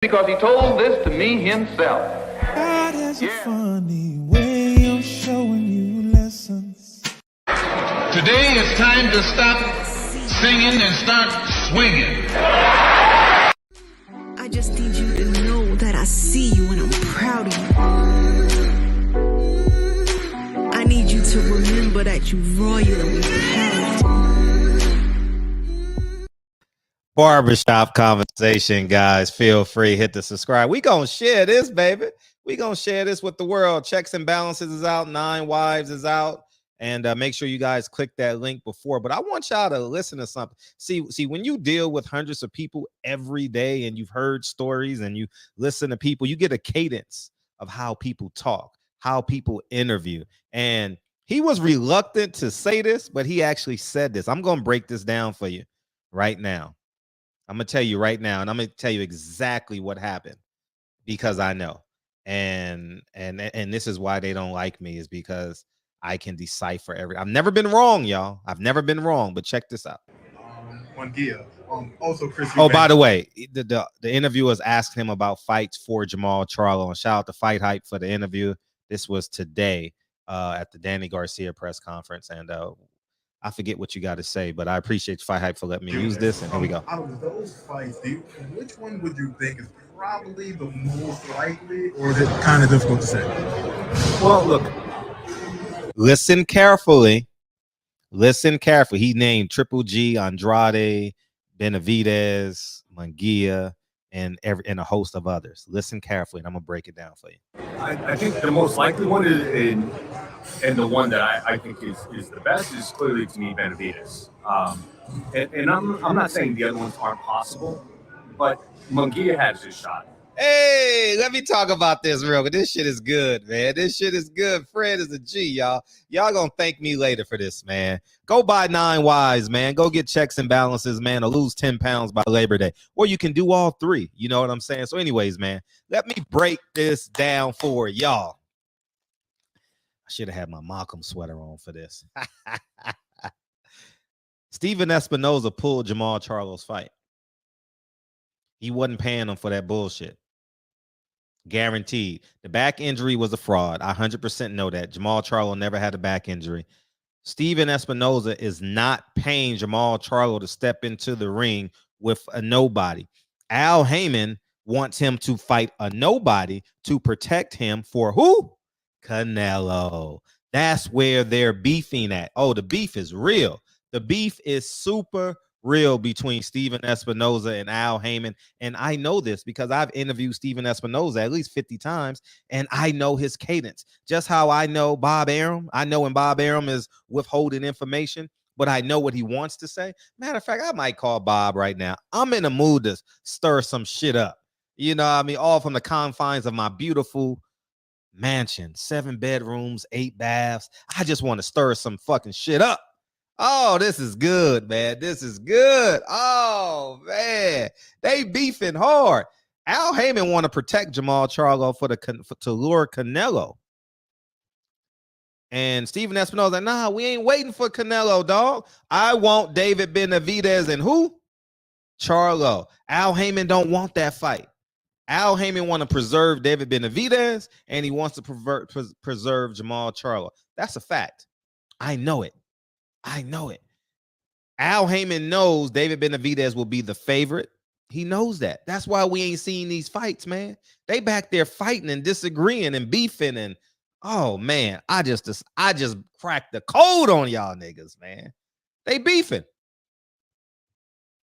because he told this to me himself. God has a funny way of showing you lessons. Today it's time to stop singing and start swinging. I just need you to know that I see you and I'm proud of you. I need you to remember that you're royal and we're proud. Barbershop conversation, guys. Feel free, hit the subscribe. We gonna share this, baby. We gonna share this with the world. Checks and Balances is out. 9 Wives is out. And make sure you guys click that link before. But I want y'all to listen to something. See, when you deal with hundreds of people every day and you've heard stories and you listen to people, you get a cadence of how people talk, how people interview. And he was reluctant to say this, but he actually said this. I'm gonna break this down for you right now. I'm going to tell you right now, and I'm going to tell you exactly what happened because I know. And this is why they don't like me, is because I can decipher I've never been wrong, y'all. I've never been wrong, but check this out. Also, Chris. Oh, by the way, the interviewers asked him about fights for Jamal Charlo, and shout out to Fight Hype for the interview. This was today at the Danny Garcia press conference, and I forget what you got to say, but I appreciate Fight Hype for letting me use this. And here we go. Out of those fights, which one would you think is probably the most likely, or is it kind of difficult to say? Well, look, listen carefully. Listen carefully. He named Triple G, Andrade, Benavidez, Munguia, and a host of others. Listen carefully, and I'm gonna break it down for you. I think the most likely one is and the one that I think is the best is clearly, to me, Benavidez. And I'm not saying the other ones aren't possible, but Munguia has his shot. Hey, let me talk about this real quick. This shit is good, man. This shit is good. Fred is a G, y'all. Y'all gonna thank me later for this, man. Go buy 9 Wives, man. Go get Checks and Balances, man, or lose 10 pounds by Labor Day. Or you can do all three. You know what I'm saying? So anyways, man, let me break this down for y'all. I should have had my Malcolm sweater on for this. Steven Espinoza pulled Jamal Charlo's fight. He wasn't paying him for that bullshit. Guaranteed. The back injury was a fraud. I 100% know that. Jamal Charlo never had a back injury. Steven Espinoza is not paying Jamal Charlo to step into the ring with a nobody. Al Haymon wants him to fight a nobody to protect him for who? Canelo. That's where they're beefing at. Oh, the beef is real. The beef is super real between Steven Espinoza and Al Haymon. And I know this because I've interviewed Steven Espinoza at least 50 times, and I know his cadence. Just how I know Bob Arum. I know when Bob Arum is withholding information, but I know what he wants to say. Matter of fact, I might call Bob right now. I'm in the mood to stir some shit up. You know what I mean? All from the confines of my beautiful mansion. 7 bedrooms, 8 baths. I just want to stir some fucking shit up. Oh, this is good, man. This is good. Oh, man. They beefing hard. Al Haymon want to protect Jamal Charlo to lure Canelo. And Steven Espinoza like, nah, we ain't waiting for Canelo, dog. I want David Benavidez and who? Charlo. Al Haymon don't want that fight. Al Haymon want to preserve David Benavidez, and he wants to preserve Jamal Charlo. That's a fact. I know it. I know it. Al Haymon knows David Benavidez will be the favorite. He knows that. That's why we ain't seeing these fights, man. They back there fighting and disagreeing and beefing, and oh man, I just cracked the code on y'all niggas, man. They beefing.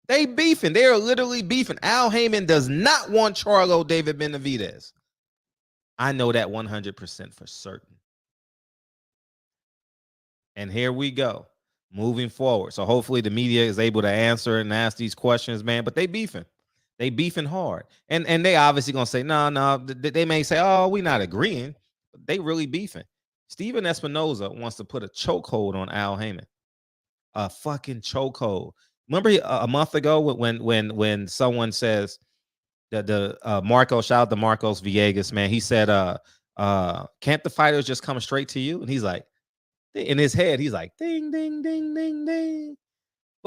They beefing. They are literally beefing. Al Haymon does not want Charlo David Benavidez. I know that 100% for certain. And here we go. Moving forward. So hopefully the media is able to answer and ask these questions, man. But they beefing. They beefing hard. And they obviously going to say, no. They may say, oh, we not agreeing. But they really beefing. Steven Espinoza wants to put a chokehold on Al Haymon. A fucking chokehold. Remember a month ago when someone says the Marcos, shout out to Marcos Villegas, man. He said, can't the fighters just come straight to you? And he's like, in his head, he's like, ding, ding, ding, ding, ding.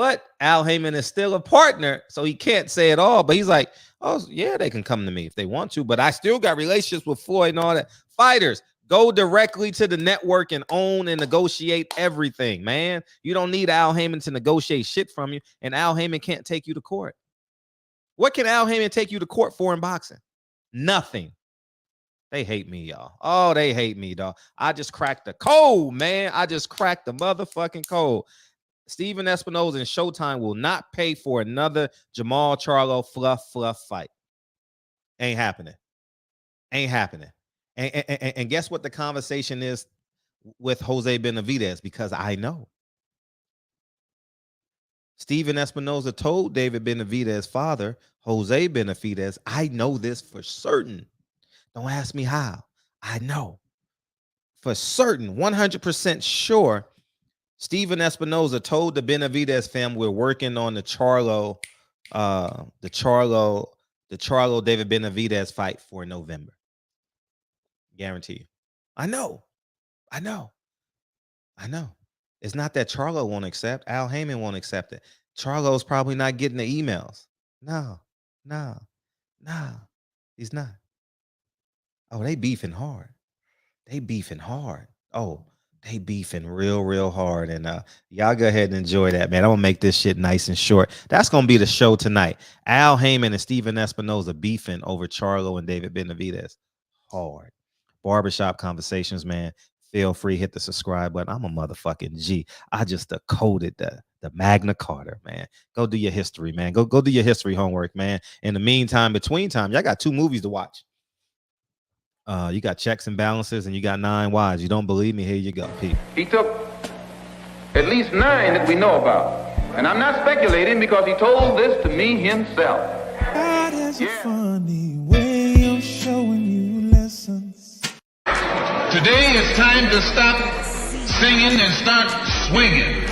But Al Haymon is still a partner, so he can't say it all. But he's like, oh, yeah, they can come to me if they want to. But I still got relationships with Floyd and all that. Fighters, go directly to the network and own and negotiate everything, man. You don't need Al Haymon to negotiate shit from you. And Al Haymon can't take you to court. What can Al Haymon take you to court for in boxing? Nothing. They hate me, y'all. Oh, they hate me, dog. I just cracked the code, man. I just cracked the motherfucking code. Steven Espinoza and Showtime will not pay for another Jamal Charlo fluff fight. Ain't happening. Ain't happening. And guess what the conversation is with Jose Benavidez? Because I know. Steven Espinoza told David Benavidez's father, Jose Benavidez, I know this for certain. Don't ask me how. I know. For certain, 100% sure, Steven Espinoza told the Benavidez family we're working on the Charlo David Benavidez fight for November. Guarantee you. I know. It's not that Charlo won't accept. Al Haymon won't accept it. Charlo's probably not getting the emails. No. He's not. Oh, they beefing hard. Oh, they beefing real hard. And y'all go ahead and enjoy that, man. I'm gonna make this shit nice and short. That's gonna be the show tonight. Al Haymon and Steven Espinoza beefing over Charlo and David Benavidez. Hard. Barbershop Conversations, man. Feel free, hit the subscribe button. I'm a motherfucking G. I just decoded the Magna Carta, man. Go do your history, man. Go do your history homework, man. In the meantime, between time, y'all got 2 movies to watch. You got Checks and Balances and you got 9 Wives. You don't believe me? Here you go, Pete. He took at least 9 that we know about. And I'm not speculating because he told this to me himself. God has a funny way of showing you lessons. Today it's time to stop singing and start swinging.